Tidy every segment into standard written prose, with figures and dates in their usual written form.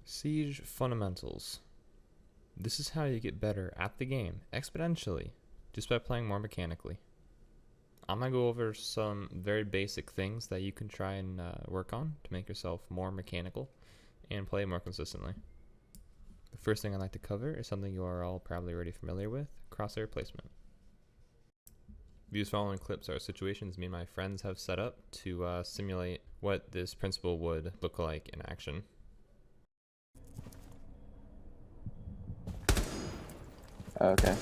Siege fundamentals. This is how you get better at the game exponentially just by playing more mechanically. I'm going to go over some very basic things that you can try and work on to make yourself more mechanical and play more consistently. The first thing I'd like to cover is something you are all probably already familiar with: crosshair placement. These following clips are situations me and my friends have set up to simulate what this principle would look like in action. Okay.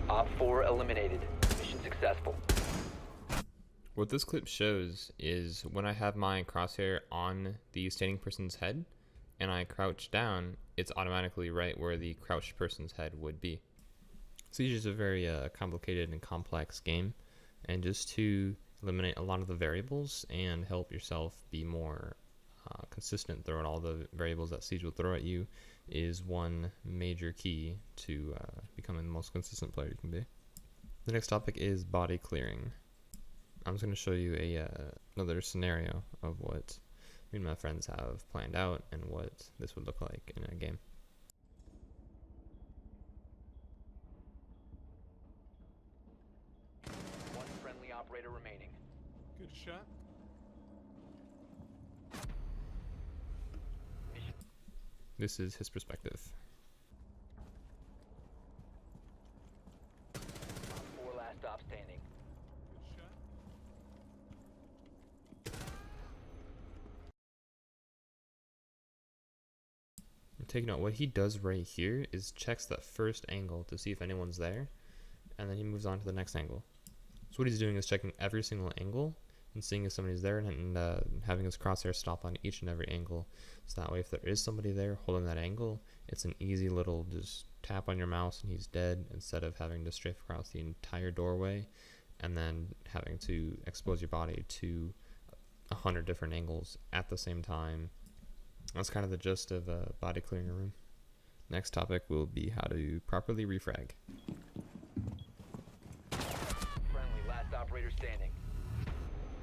Op 4 eliminated. Mission successful. What this clip shows is when I have my crosshair on the standing person's head and I crouch down, it's automatically right where the crouched person's head would be. Siege is a very complicated and complex game, and just to eliminate a lot of the variables and help yourself be more consistent throwing all the variables that Siege will throw at you is one major key to becoming the most consistent player you can be. The next topic is body clearing. I'm just going to show you another scenario of what me and my friends have planned out and what this would look like in a game. One friendly operator remaining. Good shot. This is his perspective. Op 4 last stop standing. Good shot. Take note, what he does right here is checks that first angle to see if anyone's there, and then he moves on to the next angle. So what he's doing is checking every single angle and seeing if somebody's there, and having his crosshair stop on each and every angle. So that way, if there is somebody there holding that angle, it's an easy little just tap on your mouse and he's dead, instead of having to strafe across the entire doorway and then having to expose your body to 100 different angles at the same time. That's kind of the gist of body clearing a room. Next topic will be how to properly refrag. Friendly last operator standing.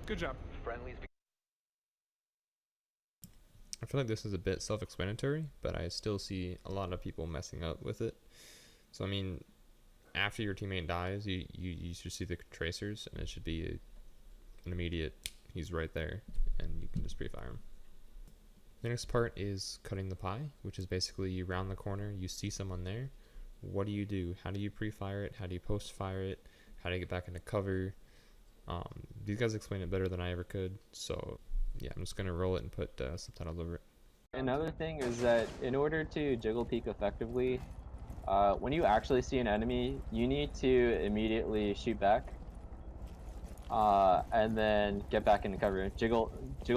Good job. Friendlies. I feel like this is a bit self-explanatory, but I still see a lot of people messing up with it. So I mean, after your teammate dies, you should see the tracers, and it should be an immediate, he's right there, and you can just pre-fire him. The next part is cutting the pie, which is basically you round the corner, you see someone there, what do? How do you pre-fire it? How do you post-fire it? How do you get back into cover? These guys explain it better than I ever could, so yeah, I'm just going to roll it and put subtitles over it. Another thing is that in order to jiggle peek effectively, when you actually see an enemy, you need to immediately shoot back, and then get back into cover. Jiggle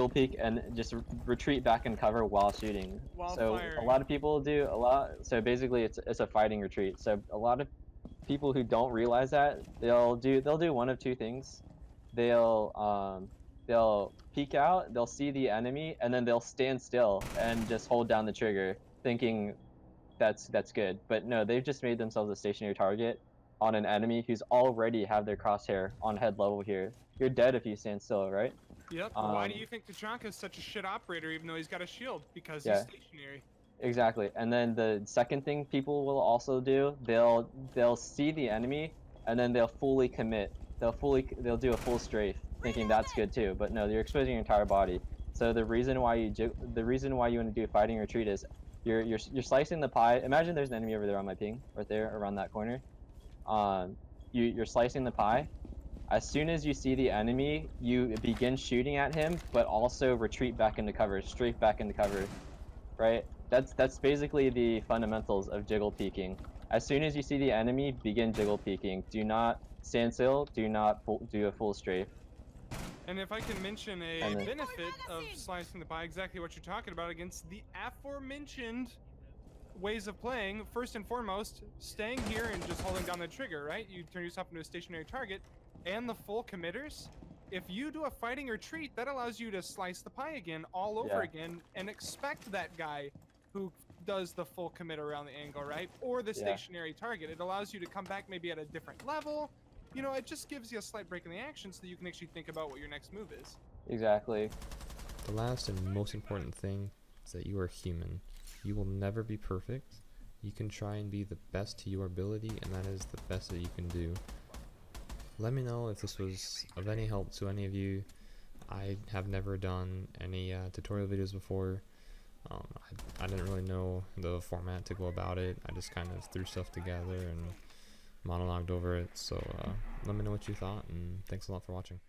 peek and just retreat back in cover while shooting. While so firing. A lot of people do a lot. So basically, it's a fighting retreat. So a lot of people who don't realize that, they'll do one of two things. They'll peek out, they'll see the enemy, and then they'll stand still and just hold down the trigger, thinking that's good. But no, they've just made themselves a stationary target on an enemy who's already have their crosshair on head level here. You're dead if you stand still, right? Yep. Why do you think Tachanka is such a shit operator even though he's got a shield? Because Yeah. he's stationary. Exactly. And then the second thing people will also do, they'll see the enemy and then they'll fully commit. They'll do a full strafe, thinking that's good too. But no, you're exposing your entire body. So the reason why you want to do fighting retreat is you're slicing the pie. Imagine there's an enemy over there on my ping, right there around that corner. You're slicing the pie. As soon as you see the enemy, you begin shooting at him, but also retreat back into cover, strafe back into cover, right? That's basically the fundamentals of jiggle peeking. As soon as you see the enemy, begin jiggle peeking. Do not stand still. Do not do a full strafe. And if I can mention a benefit of slicing the pie, exactly what you're talking about against the aforementioned ways of playing, first and foremost, staying here and just holding down the trigger, right? You turn yourself into a stationary target, and the full committers. If you do a fighting retreat, that allows you to slice the pie again, all over again, and expect that guy who does the full commit around the angle, right? Or the stationary target. It allows you to come back maybe at a different level. You know, it just gives you a slight break in the action so that you can actually think about what your next move is. Exactly. The last and most important thing is that you are human. You will never be perfect. You can try and be the best to your ability, and that is the best that you can do. Let me know if this was of any help to any of you. I have never done any tutorial videos before. I didn't really know the format to go about it. I just kind of threw stuff together and monologued over it. So let me know what you thought, and thanks a lot for watching.